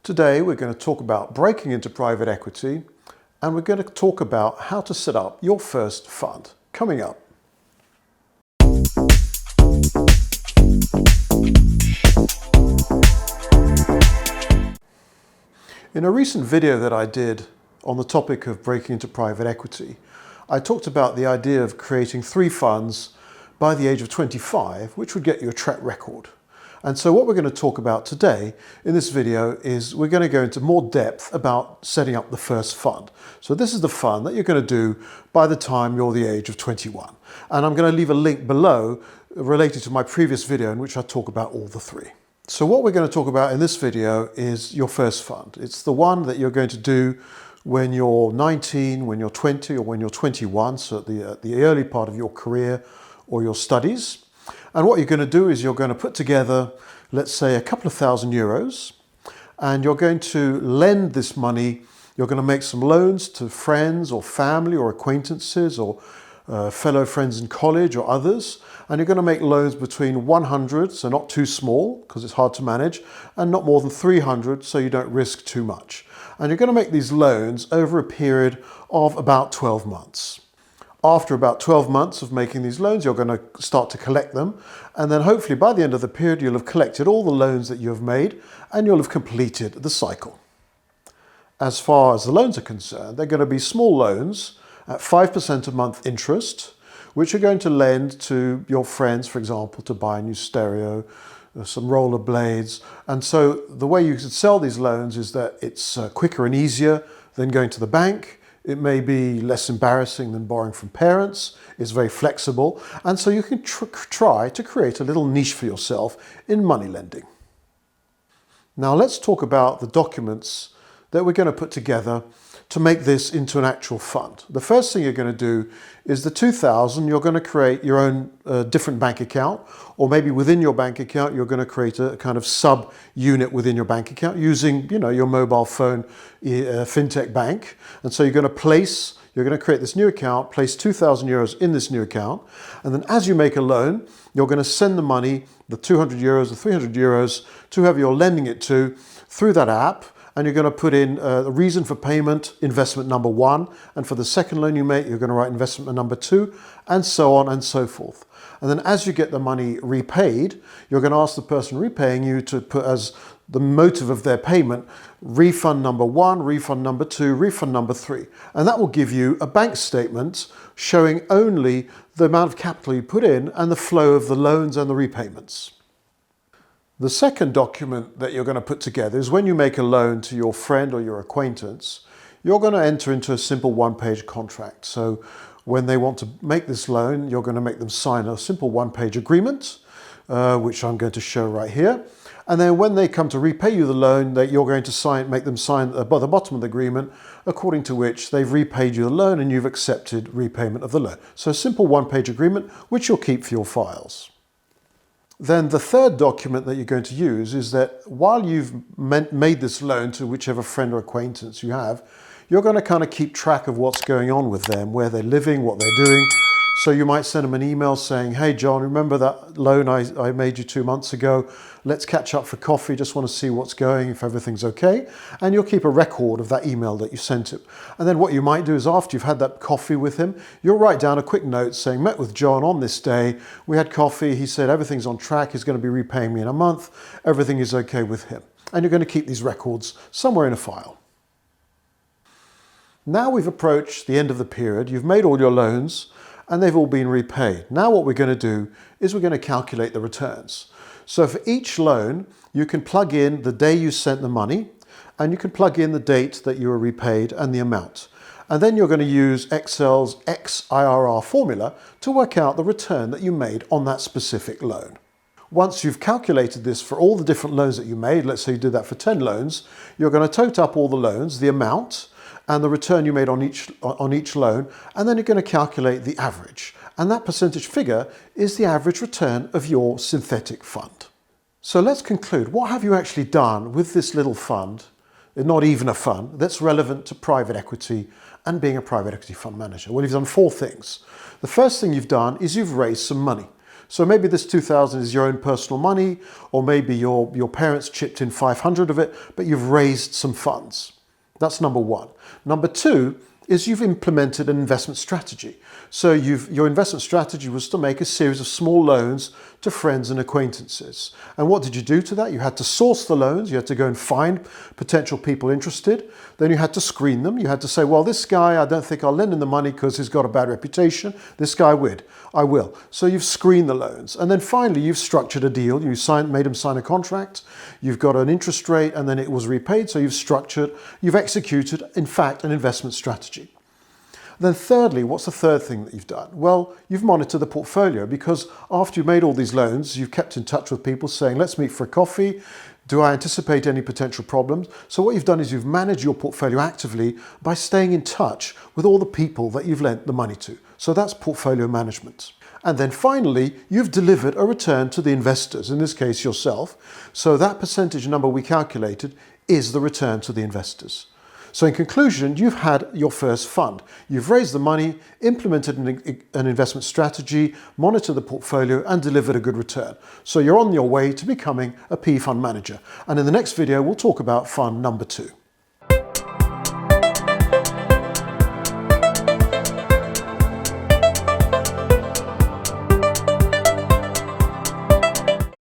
Today we're going to talk about breaking into private equity, and we're going to talk about how to set up your first fund. Coming up. In a recent video that I did on the topic of breaking into private equity, I talked about the idea of creating 3 funds by the age of 25, which would get you a track record. And so what we're going to talk about today in this video is we're going to go into more depth about setting up the first fund. So this is the fund that you're going to do by the time you're the age of 21. And I'm going to leave a link below related to my previous video in which I talk about all the 3. So what we're going to talk about in this video is your first fund. It's the one that you're going to do when you're 19, when you're 20, or when you're 21, so at the early part of your career or your studies. And what you're going to do is you're going to put together, let's say, a couple of €1,000, and you're going to lend this money. You're going to make some loans to friends or family or acquaintances or fellow friends in college or others. And you're going to make loans between 100, so not too small because it's hard to manage, and not more than 300, so you don't risk too much. And you're going to make these loans over a period of about 12 months. After about 12 months of making these loans, you're going to start to collect them. And then hopefully by the end of the period, you'll have collected all the loans that you have made and you'll have completed the cycle. As far as the loans are concerned, they're going to be small loans at 5% a month interest, which you're going to lend to your friends, for example, to buy a new stereo, some roller blades. And so the way you should sell these loans is that it's quicker and easier than going to the bank. It may be less embarrassing than borrowing from parents. It's very flexible. And so you can try to create a little niche for yourself in money lending. Now let's talk about the documents that we're going to put together to make this into an actual fund. The first thing you're going to do is the 2,000, you're going to create your own different bank account, or maybe within your bank account, you're going to create a kind of sub-unit within your bank account using, your mobile phone fintech bank. And so you're going to create this new account, place €2,000 in this new account. And then as you make a loan, you're going to send the money, the €200, the €300, to whoever you're lending it to through that app. And you're going to put in the reason for payment, investment number 1. And for the second loan you make, you're going to write investment number 2, and so on and so forth. And then as you get the money repaid, you're going to ask the person repaying you to put as the motive of their payment, refund number 1, refund number 2, refund number 3. And that will give you a bank statement showing only the amount of capital you put in and the flow of the loans and the repayments. The second document that you're going to put together is when you make a loan to your friend or your acquaintance, you're going to enter into a simple 1-page contract. So when they want to make this loan, you're going to make them sign a simple 1-page agreement, which I'm going to show right here. And then when they come to repay you the loan, that you're going to make them sign at the bottom of the agreement, according to which they've repaid you the loan and you've accepted repayment of the loan. So a simple 1-page agreement, which you'll keep for your files. Then the third document that you're going to use is that while you've made this loan to whichever friend or acquaintance you have, you're going to kind of keep track of what's going on with them, where they're living, what they're doing. So you might send them an email saying, hey John, remember that loan I made you 2 months ago? Let's catch up for coffee, just want to see what's going, if everything's okay. And you'll keep a record of that email that you sent him. And then what you might do is after you've had that coffee with him, you'll write down a quick note saying, met with John on this day, we had coffee, he said everything's on track, he's going to be repaying me in a month, everything is okay with him. And you're going to keep these records somewhere in a file. Now we've approached the end of the period, you've made all your loans, and they've all been repaid. Now what we're going to do is we're going to calculate the returns. So for each loan, you can plug in the day you sent the money, and you can plug in the date that you were repaid and the amount. And then you're going to use Excel's XIRR formula to work out the return that you made on that specific loan. Once you've calculated this for all the different loans that you made, let's say you did that for 10 loans, you're going to total up all the loans, the amount, and the return you made on each loan, and then you're going to calculate the average. And that percentage figure is the average return of your synthetic fund. So let's conclude. What have you actually done with this little fund, not even a fund, that's relevant to private equity and being a private equity fund manager? Well, you've done 4 things. The first thing you've done is you've raised some money. So maybe this 2,000 is your own personal money, or maybe your parents chipped in 500 of it, but you've raised some funds. That's number one. Number two is you've implemented an investment strategy. So your investment strategy was to make a series of small loans to friends and acquaintances. And what did you do to that? You had to source the loans, you had to go and find potential people interested, then you had to screen them. You had to say, well, this guy, I don't think I'll lend him the money because he's got a bad reputation. This guy I will. So you've screened the loans. And then finally, you've structured a deal. Made him sign a contract. You've got an interest rate and then it was repaid. So you've executed, in fact, an investment strategy. Then thirdly, what's the third thing that you've done? Well, you've monitored the portfolio, because after you've made all these loans, you've kept in touch with people saying, let's meet for a coffee. Do I anticipate any potential problems? So what you've done is you've managed your portfolio actively by staying in touch with all the people that you've lent the money to. So that's portfolio management. And then finally, you've delivered a return to the investors, in this case yourself. So that percentage number we calculated is the return to the investors. So in conclusion, you've had your first fund. You've raised the money, implemented an investment strategy, monitored the portfolio, and delivered a good return. So you're on your way to becoming a PE fund manager. And in the next video, we'll talk about fund number 2.